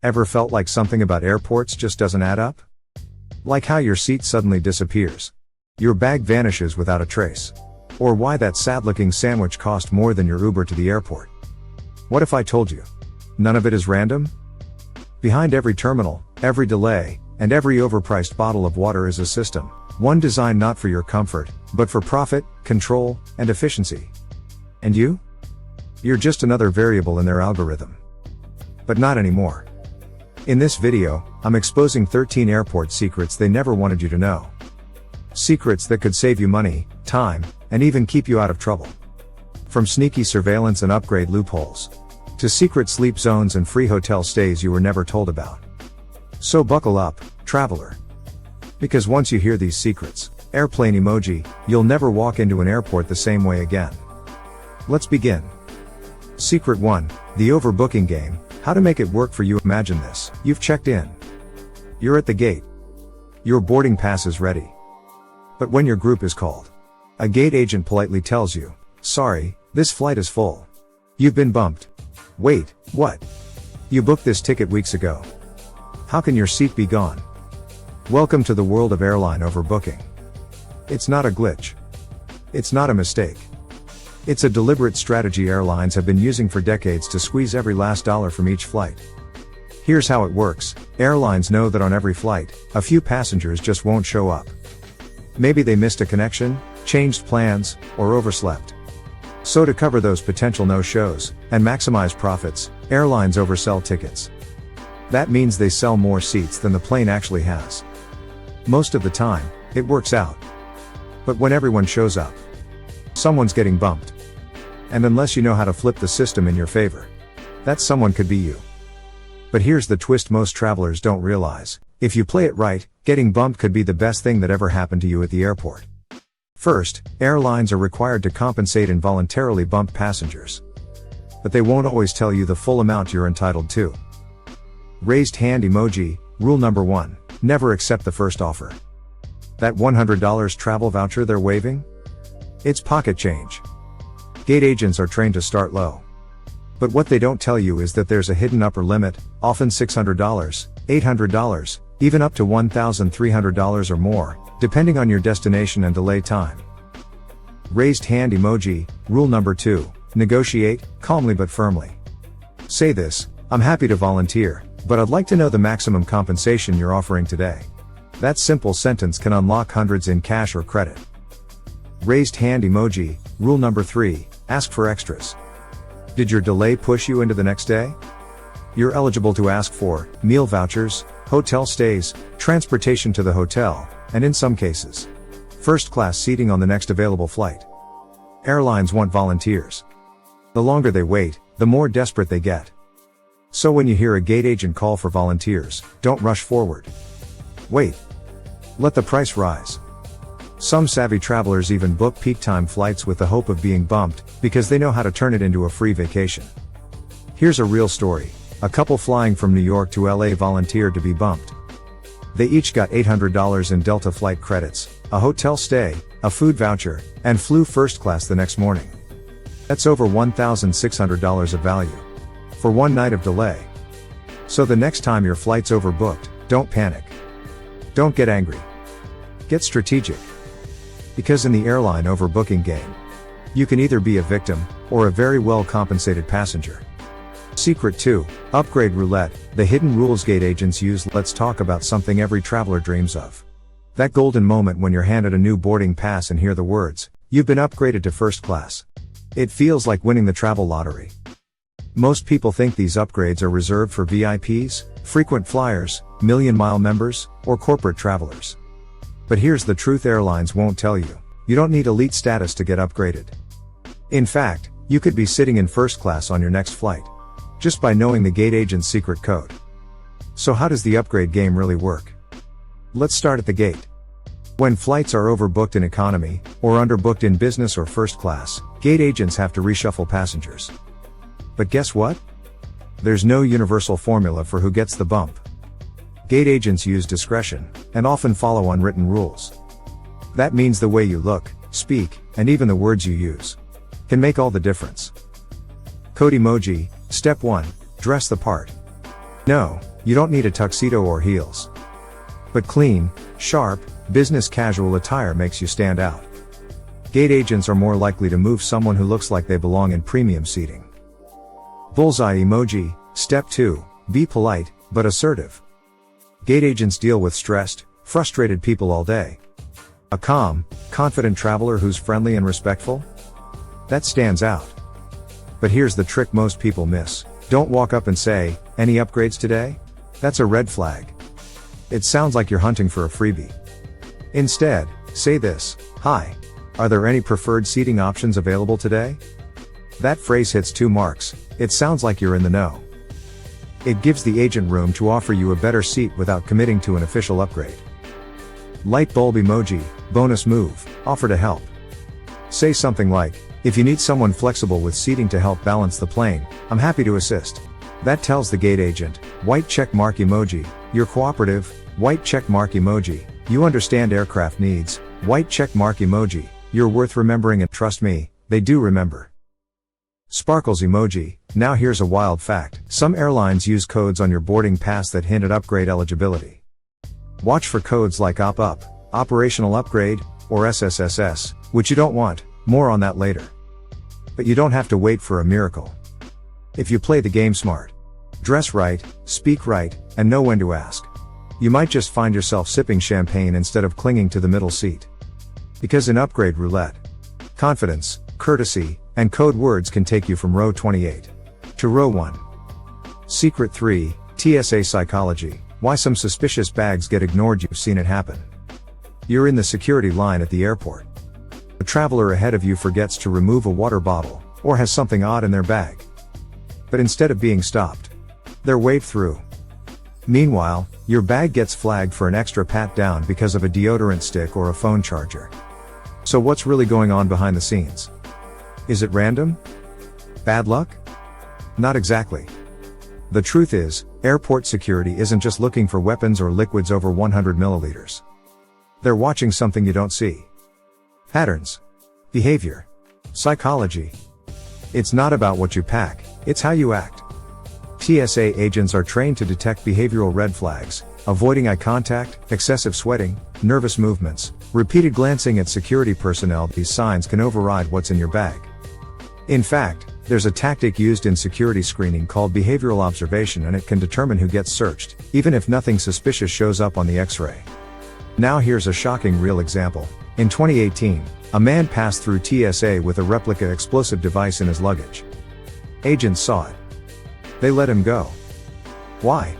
Ever felt like something about airports just doesn't add up? Like how your seat suddenly disappears. Your bag vanishes without a trace. Or why that sad-looking sandwich cost more than your Uber to the airport. What if I told you? None of it is random? Behind every terminal, every delay, and every overpriced bottle of water is a system. One designed not for your comfort, but for profit, control, and efficiency. And you? You're just another variable in their algorithm. But not anymore. In this video, I'm exposing 13 airport secrets they never wanted you to know. Secrets that could save you money, time, and even keep you out of trouble. From sneaky surveillance and upgrade loopholes, to secret sleep zones and free hotel stays you were never told about. So buckle up, traveler. Because once you hear these secrets, airplane emoji, you'll never walk into an airport the same way again. Let's begin. Secret 1, the overbooking game. How to make it work for you. Imagine this. You've checked in. You're at the gate. Your boarding pass is ready. But when your group is called, a gate agent politely tells you, "Sorry, this flight is full. You've been bumped." Wait, what? You booked this ticket weeks ago. How can your seat be gone? Welcome to the world of airline overbooking. It's not a glitch. It's not a mistake. It's a deliberate strategy airlines have been using for decades to squeeze every last dollar from each flight. Here's how it works. Airlines know that on every flight, a few passengers just won't show up. Maybe they missed a connection, changed plans, or overslept. So to cover those potential no-shows, and maximize profits, airlines oversell tickets. That means they sell more seats than the plane actually has. Most of the time, it works out. But when everyone shows up, someone's getting bumped. And unless you know how to flip the system in your favor, that someone could be you. But here's the twist most travelers don't realize. If you play it right, getting bumped could be the best thing that ever happened to you at the airport. First, airlines are required to compensate involuntarily bumped passengers. But they won't always tell you the full amount you're entitled to. Raised hand emoji. Rule number 1, never accept the first offer. That $100 travel voucher they're waving? It's pocket change. Gate agents are trained to start low. But what they don't tell you is that there's a hidden upper limit, often $600, $800, even up to $1,300 or more, depending on your destination and delay time. Raised hand emoji. Rule number 2, negotiate, calmly but firmly. Say this, "I'm happy to volunteer, but I'd like to know the maximum compensation you're offering today." That simple sentence can unlock hundreds in cash or credit. Raised hand emoji. Rule number 3, ask for extras. Did your delay push you into the next day? You're eligible to ask for meal vouchers, hotel stays, transportation to the hotel, and in some cases, first-class seating on the next available flight. Airlines want volunteers. The longer they wait, the more desperate they get. So when you hear a gate agent call for volunteers, don't rush forward. Wait. Let the price rise. Some savvy travelers even book peak time flights with the hope of being bumped, because they know how to turn it into a free vacation. Here's a real story. A couple flying from New York to LA volunteered to be bumped. They each got $800 in Delta flight credits, a hotel stay, a food voucher, and flew first class the next morning. That's over $1,600 of value. For one night of delay. So the next time your flight's overbooked, don't panic. Don't get angry. Get strategic. Because in the airline overbooking game, you can either be a victim, or a very well compensated passenger. Secret 2, upgrade roulette, the hidden rules gate agents use. Let's talk about something every traveler dreams of. That golden moment when you're handed a new boarding pass and hear the words, "You've been upgraded to first class." It feels like winning the travel lottery. Most people think these upgrades are reserved for VIPs, frequent flyers, million-mile members, or corporate travelers. But here's the truth airlines won't tell you. You don't need elite status to get upgraded. In fact, you could be sitting in first class on your next flight, just by knowing the gate agent's secret code. So how does the upgrade game really work? Let's start at the gate. When flights are overbooked in economy, or underbooked in business or first class, gate agents have to reshuffle passengers. But guess what? There's no universal formula for who gets the bump. Gate agents use discretion, and often follow unwritten rules. That means the way you look, speak, and even the words you use can make all the difference. Code emoji. Step 1, dress the part. No, You don't need a tuxedo or heels. But clean, sharp, business casual attire makes you stand out. Gate agents are more likely to move someone who looks like they belong in premium seating. Bullseye emoji. Step 2. Be polite, but assertive. Gate agents deal with stressed, frustrated people all day. A calm, confident traveler who's friendly and respectful? That stands out. But here's the trick most people miss. Don't walk up and say, "Any upgrades today?" That's a red flag. It sounds like you're hunting for a freebie. Instead, say this: "Hi. Are there any preferred seating options available today?" That phrase hits 2 marks. It sounds like you're in the know. It gives the agent room to offer you a better seat without committing to an official upgrade. Light bulb emoji. Bonus move. Offer to help. Say something like, "If you need someone flexible with seating to help balance the plane, I'm happy to assist." That tells the gate agent. White check mark emoji. You're cooperative. White check mark emoji. You understand aircraft needs. White check mark emoji. You're worth remembering, and trust me, they do remember. Sparkles emoji. Now here's a wild fact. Some airlines use codes on your boarding pass that hint at upgrade eligibility. Watch for codes like OP-UP, Operational Upgrade, or SSSS, which you don't want. More on that later. But you don't have to wait for a miracle. If you play the game smart, dress right, speak right, and know when to ask, you might just find yourself sipping champagne instead of clinging to the middle seat. Because in upgrade roulette, confidence, courtesy, and code words can take you from row 28 to row 1. Secret 3, TSA psychology. Why some suspicious bags get ignored. You've seen it happen. You're in the security line at the airport. The traveler ahead of you forgets to remove a water bottle, or has something odd in their bag. But instead of being stopped, they're waved through. Meanwhile, your bag gets flagged for an extra pat down because of a deodorant stick or a phone charger. So what's really going on behind the scenes? Is it random? Bad luck? Not exactly. The truth is, airport security isn't just looking for weapons or liquids over 100 milliliters. They're watching something you don't see. Patterns. Behavior. Psychology. It's not about what you pack, it's how you act. TSA agents are trained to detect behavioral red flags: avoiding eye contact, excessive sweating, nervous movements, repeated glancing at security personnel. These signs can override what's in your bag. In fact, there's a tactic used in security screening called behavioral observation, and it can determine who gets searched, even if nothing suspicious shows up on the X-ray. Now here's a shocking real example. In 2018, a man passed through TSA with a replica explosive device in his luggage. Agents saw it. They let him go. Why?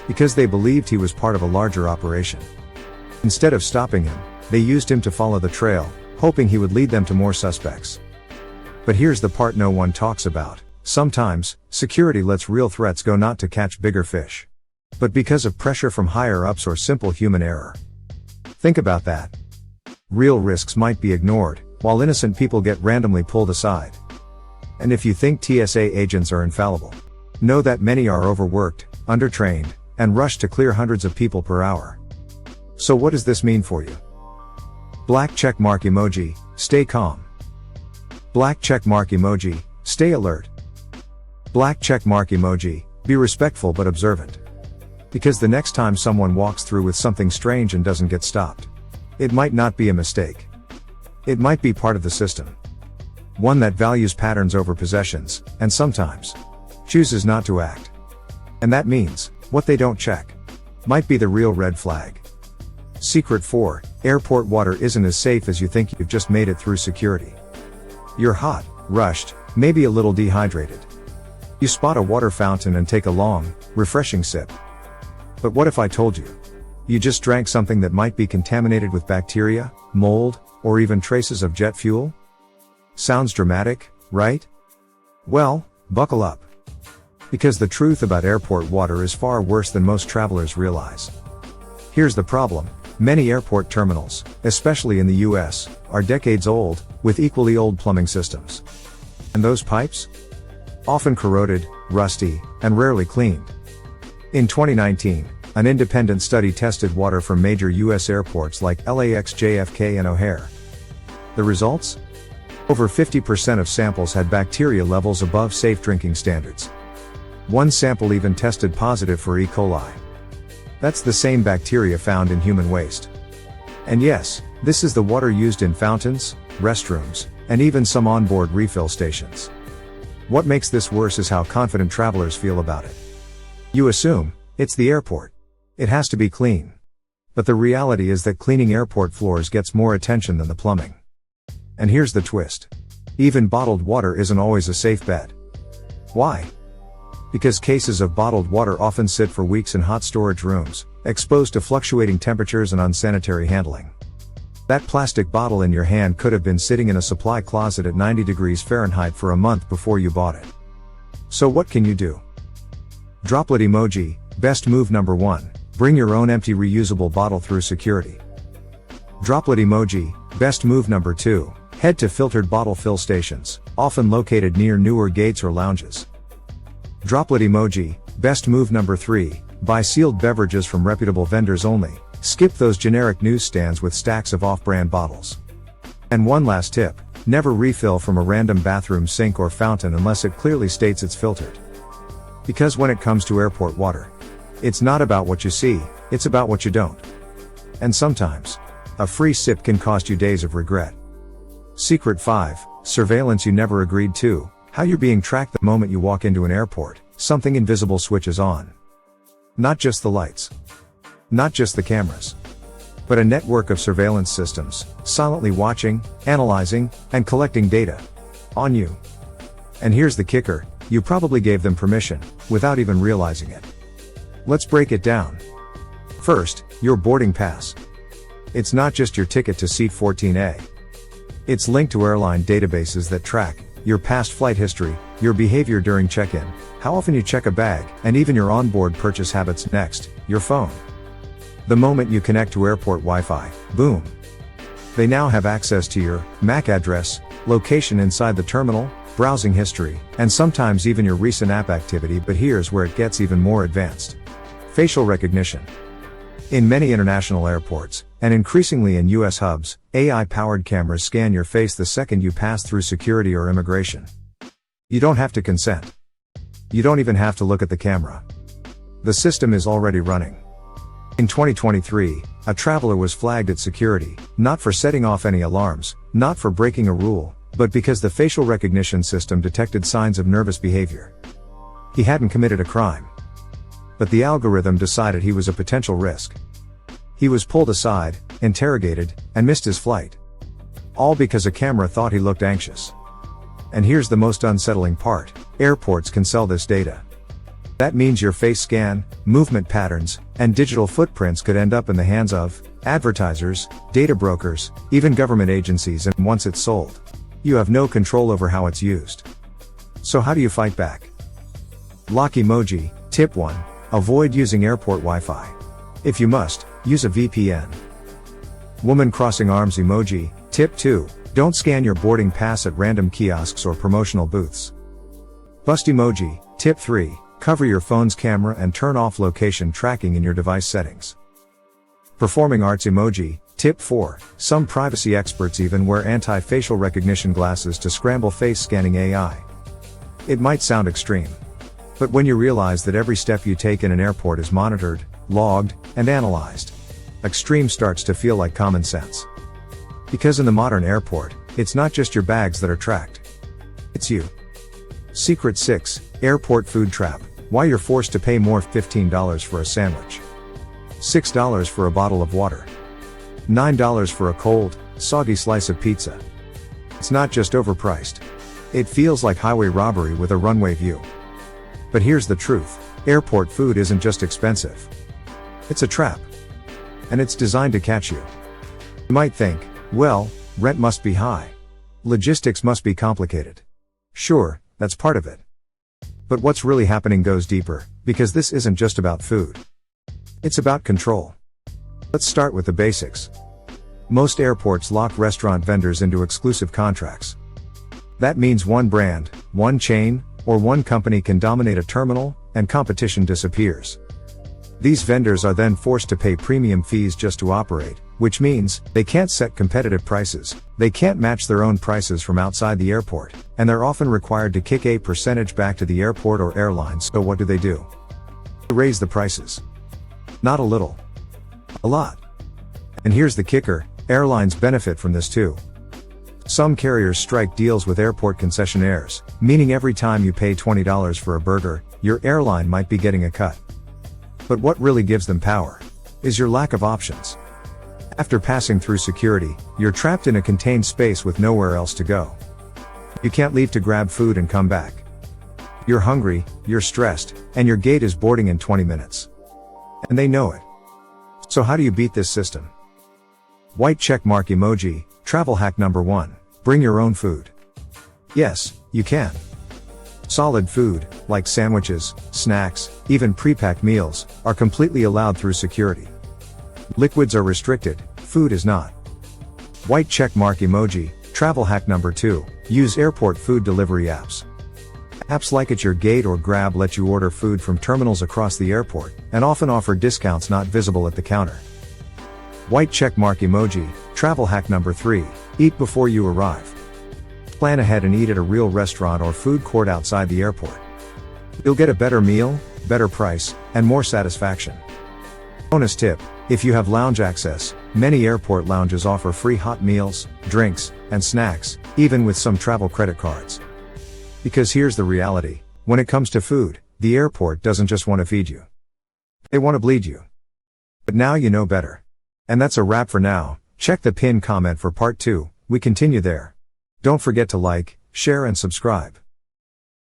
Because they believed he was part of a larger operation. Instead of stopping him, they used him to follow the trail, hoping he would lead them to more suspects. But here's the part no one talks about. Sometimes, security lets real threats go not to catch bigger fish, but because of pressure from higher ups or simple human error. Think about that. Real risks might be ignored, while innocent people get randomly pulled aside. And if you think TSA agents are infallible, know that many are overworked, undertrained, and rush to clear hundreds of people per hour. So what does this mean for you? Black check mark emoji. Stay calm. Black check mark emoji. Stay alert. Black check mark emoji. Be respectful but observant. Because the next time someone walks through with something strange and doesn't get stopped, it might not be a mistake. It might be part of the system. One that values patterns over possessions, and sometimes chooses not to act. And that means, what they don't check might be the real red flag. Secret 4, airport water isn't as safe as you think. You've just made it through security. You're hot, rushed, maybe a little dehydrated. You spot a water fountain and take a long, refreshing sip. But what if I told you you just drank something that might be contaminated with bacteria, mold, or even traces of jet fuel? Sounds dramatic, right? Well, buckle up. Because the truth about airport water is far worse than most travelers realize. Here's the problem. Many airport terminals, especially in the US, are decades old, with equally old plumbing systems. And those pipes? Often corroded, rusty, and rarely cleaned. In 2019, an independent study tested water from major US airports like LAX, JFK, and O'Hare. The results? Over 50% of samples had bacteria levels above safe drinking standards. One sample even tested positive for E. coli. That's the same bacteria found in human waste. And yes, this is the water used in fountains, restrooms, and even some onboard refill stations. What makes this worse is how confident travelers feel about it. You assume, it's the airport. It has to be clean. But the reality is that cleaning airport floors gets more attention than the plumbing. And here's the twist. Even bottled water isn't always a safe bet. Why? Because cases of bottled water often sit for weeks in hot storage rooms, exposed to fluctuating temperatures and unsanitary handling. That plastic bottle in your hand could have been sitting in a supply closet at 90 degrees Fahrenheit for a month before you bought it. So what can you do? Droplet emoji, best move number 1, bring your own empty reusable bottle through security. Droplet emoji, best move number 2, head to filtered bottle fill stations, often located near newer gates or lounges. Droplet emoji, best move number 3, buy sealed beverages from reputable vendors only, skip those generic newsstands with stacks of off-brand bottles. And one last tip, never refill from a random bathroom sink or fountain unless it clearly states it's filtered. Because when it comes to airport water, it's not about what you see, it's about what you don't. And sometimes, a free sip can cost you days of regret. Secret 5, surveillance you never agreed to, how you're being tracked the moment you walk into an airport, something invisible switches on. Not just the lights. Not just the cameras. But a network of surveillance systems, silently watching, analyzing, and collecting data. On you. And here's the kicker, you probably gave them permission, without even realizing it. Let's break it down. First, your boarding pass. It's not just your ticket to seat 14A. It's linked to airline databases that track your past flight history, your behavior during check-in, how often you check a bag, and even your onboard purchase habits. Next, your phone. The moment you connect to airport Wi-Fi, boom. They now have access to your MAC address, location inside the terminal, browsing history, and sometimes even your recent app activity. But here's where it gets even more advanced. Facial recognition. In many international airports, and increasingly in US hubs, AI-powered cameras scan your face the second you pass through security or immigration. You don't have to consent. You don't even have to look at the camera. The system is already running. In 2023, a traveler was flagged at security, not for setting off any alarms, not for breaking a rule, but because the facial recognition system detected signs of nervous behavior. He hadn't committed a crime. But the algorithm decided he was a potential risk. He was pulled aside, interrogated, and missed his flight. All because a camera thought he looked anxious. And here's the most unsettling part, airports can sell this data. That means your face scan, movement patterns, and digital footprints could end up in the hands of advertisers, data brokers, even government agencies, and once it's sold, you have no control over how it's used. So how do you fight back? Lock emoji, tip 1. Avoid using airport Wi-Fi. If you must, use a VPN. Woman crossing arms emoji, tip 2. Don't scan your boarding pass at random kiosks or promotional booths. Bust emoji, tip 3. Cover your phone's camera and turn off location tracking in your device settings. Performing arts emoji, tip 4. Some privacy experts even wear anti-facial recognition glasses to scramble face scanning AI. It might sound extreme. But when you realize that every step you take in an airport is monitored, logged, and analyzed, extreme starts to feel like common sense. Because in the modern airport, it's not just your bags that are tracked. It's you. Secret 6, airport food trap. Why you're forced to pay more. $15 for a sandwich. $6 for a bottle of water. $9 for a cold, soggy slice of pizza. It's not just overpriced. It feels like highway robbery with a runway view. But here's the truth, airport food isn't just expensive. It's a trap. And it's designed to catch you. You might think, well, rent must be high. Logistics must be complicated. Sure, that's part of it. But what's really happening goes deeper, because this isn't just about food. It's about control. Let's start with the basics. Most airports lock restaurant vendors into exclusive contracts. That means one brand, one chain, or one company can dominate a terminal, and competition disappears. These vendors are then forced to pay premium fees just to operate, which means, they can't set competitive prices, they can't match their own prices from outside the airport, and they're often required to kick a percentage back to the airport or airlines. So what do? They raise the prices. Not a little. A lot. And here's the kicker, airlines benefit from this too. Some carriers strike deals with airport concessionaires, meaning every time you pay $20 for a burger, your airline might be getting a cut. But what really gives them power is your lack of options. After passing through security, you're trapped in a contained space with nowhere else to go. You can't leave to grab food and come back. You're hungry, you're stressed, and your gate is boarding in 20 minutes. And they know it. So how do you beat this system? White check mark emoji, travel hack number 1. Bring your own food. Yes, you can. Solid food, like sandwiches, snacks, even pre-packed meals, are completely allowed through security. Liquids are restricted, food is not. White check mark emoji, travel hack number 2. Use airport food delivery apps. Apps like At Your Gate or Grab let you order food from terminals across the airport, and often offer discounts not visible at the counter. White check mark emoji, travel hack number 3. Eat before you arrive. Plan ahead and eat at a real restaurant or food court outside the airport. You'll get a better meal, better price, and more satisfaction. Bonus tip, if you have lounge access, many airport lounges offer free hot meals, drinks, and snacks, even with some travel credit cards. Because here's the reality, when it comes to food, the airport doesn't just want to feed you. They want to bleed you. But now you know better. And that's a wrap for now. Check the pinned comment for part 2, we continue there. Don't forget to like, share and subscribe.